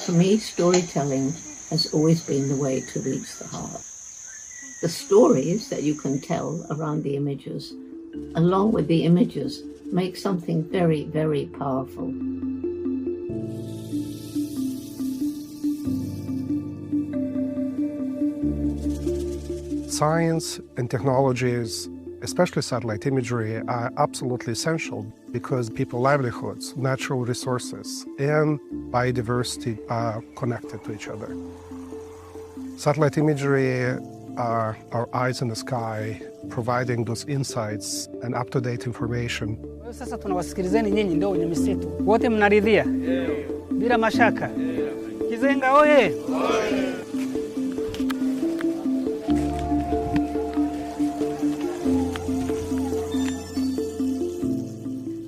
For me, storytelling has always been the way to reach the heart. The stories that you can tell around the images, along with the images, make something very, very powerful. Science and technologies, especially satellite imagery, are absolutely essential because people's livelihoods, natural resources, and biodiversity are connected to each other. Satellite imagery are our eyes in the sky, providing those insights and up-to-date information. Sasa tunawasikilizeni nyinyi ndio wenye misitu. Wote mnaridhia? Bila mashaka. Kizenga oye!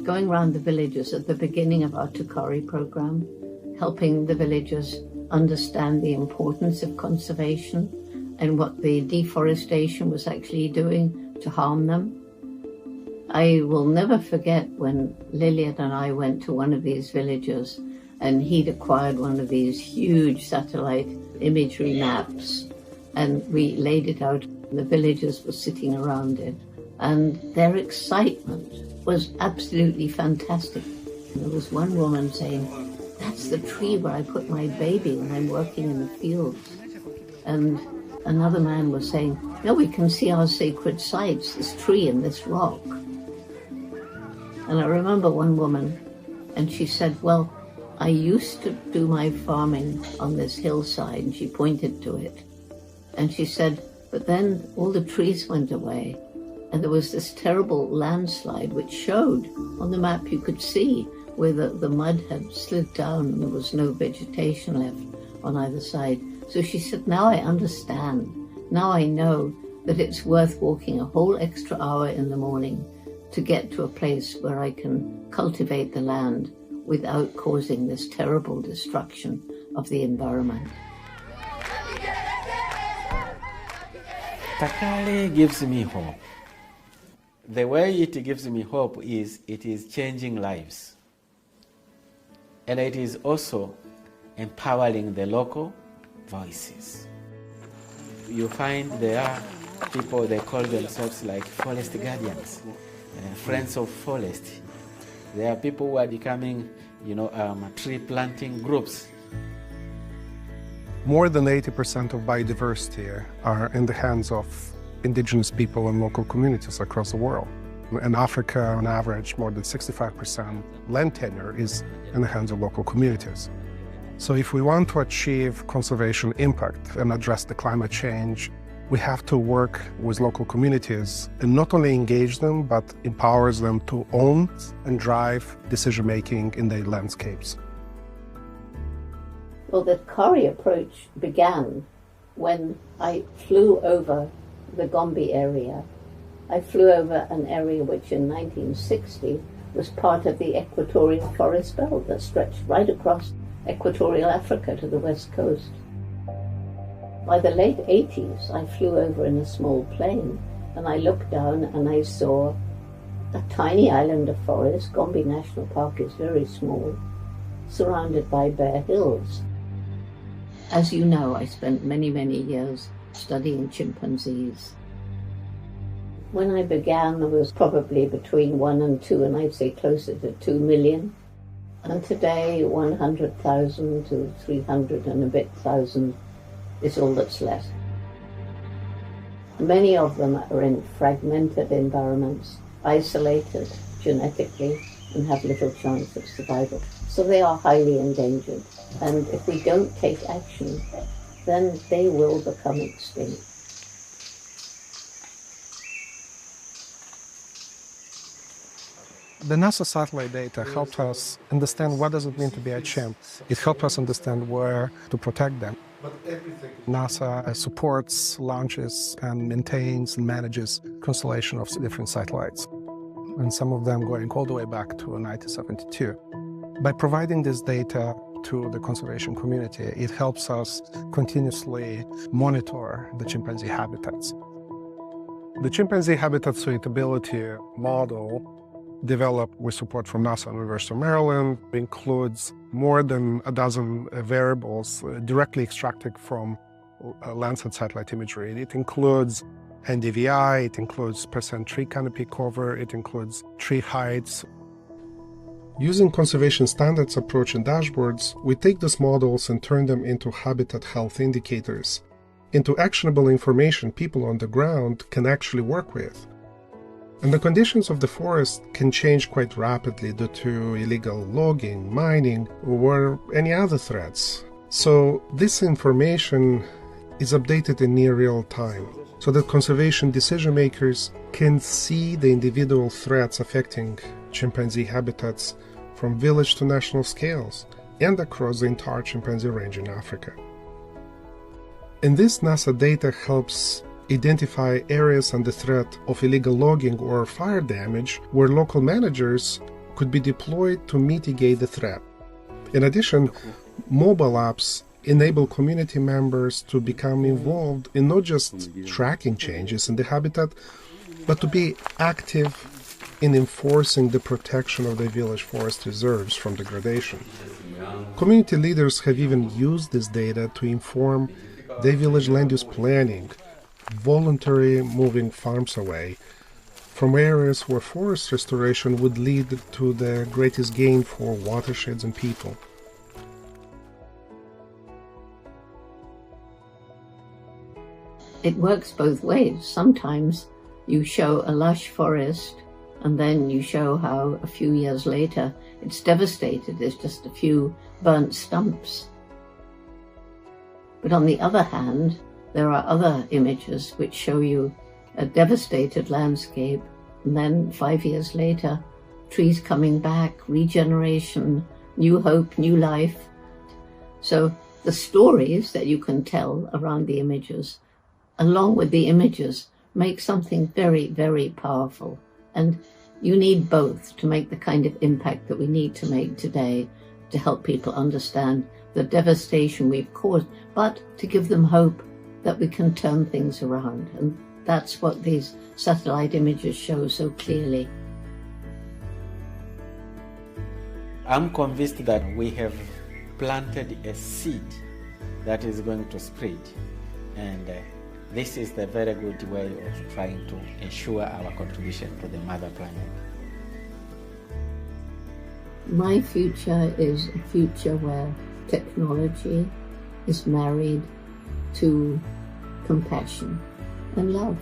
Going around the villages at the beginning of our Tukari program, helping the villagers understand the importance of conservation and what the deforestation was actually doing to harm them. I will never forget when Lillian and I went to one of these villages and he'd acquired one of these huge satellite imagery maps and we laid it out. The villagers were sitting around it and their excitement was absolutely fantastic. There was one woman saying, "That's the tree where I put my baby when I'm working in the fields." And another man was saying, "No, we can see our sacred sites, this tree and this rock." And I remember one woman, and she said, "Well, I used to do my farming on this hillside," and she pointed to it. And she said, "But then all the trees went away, and there was this terrible landslide which showed on the map you could see where the mud had slid down and there was no vegetation left on either side." So she said, "Now I understand. Now I know that it's worth walking a whole extra hour in the morning to get to a place where I can cultivate the land without causing this terrible destruction of the environment." Takale gives me hope. The way it gives me hope is it is changing lives. And it is also empowering the local voices. You find there are people, they call themselves like forest guardians, friends of forest. There are people who are becoming, tree planting groups. More than 80% of biodiversity are in the hands of indigenous people and local communities across the world. In Africa, on average, more than 65% land tenure is in the hands of local communities. So if we want to achieve conservation impact and address the climate change, we have to work with local communities and not only engage them, but empowers them to own and drive decision-making in their landscapes. Well, the Kari approach began when I flew over the Gombe area. I flew over an area which in 1960 was part of the equatorial forest belt that stretched right across equatorial Africa to the west coast. By the late 80s, I flew over in a small plane and I looked down and I saw a tiny island of forest. Gombe National Park is very small, surrounded by bare hills. As you know, I spent many, many years studying chimpanzees. When I began, there was probably between 1 and 2, and I'd say closer to 2 million. And today, 100,000 to 300 and a bit thousand is all that's left. Many of them are in fragmented environments, isolated genetically, and have little chance of survival. So they are highly endangered. And if we don't take action, then they will become extinct. The NASA satellite data helped us understand what does it mean to be a chimp. It helped us understand where to protect them. NASA supports, launches, and maintains and manages constellation of different satellites, and some of them going all the way back to 1972. By providing this data to the conservation community, it helps us continuously monitor the chimpanzee habitats. The chimpanzee habitat suitability model, developed with support from NASA and University of Maryland, includes more than a dozen variables directly extracted from Landsat satellite imagery. It includes NDVI, it includes percent tree canopy cover, it includes tree heights. Using conservation standards approach and dashboards, we take these models and turn them into habitat health indicators, into actionable information people on the ground can actually work with. And the conditions of the forest can change quite rapidly due to illegal logging, mining, or any other threats. So this information is updated in near real time, so that conservation decision makers can see the individual threats affecting chimpanzee habitats from village to national scales and across the entire chimpanzee range in Africa. And this NASA data helps identify areas under threat of illegal logging or fire damage where local managers could be deployed to mitigate the threat. In addition, mobile apps enable community members to become involved in not just tracking changes in the habitat, but to be active in enforcing the protection of the village forest reserves from degradation. Community leaders have even used this data to inform their village land use planning, voluntarily moving farms away from areas where forest restoration would lead to the greatest gain for watersheds and people. It works both ways. Sometimes you show a lush forest and then you show how a few years later it's devastated. There's just a few burnt stumps. But on the other hand, there are other images which show you a devastated landscape, and then 5 years later, trees coming back, regeneration, new hope, new life. So the stories that you can tell around the images, along with the images, make something very, very powerful. And you need both to make the kind of impact that we need to make today to help people understand the devastation we've caused, but to give them hope that we can turn things around. And that's what these satellite images show so clearly. I'm convinced that we have planted a seed that is going to spread, and this is the very good way of trying to ensure our contribution to the mother planet. My future is a future where technology is married to compassion and love.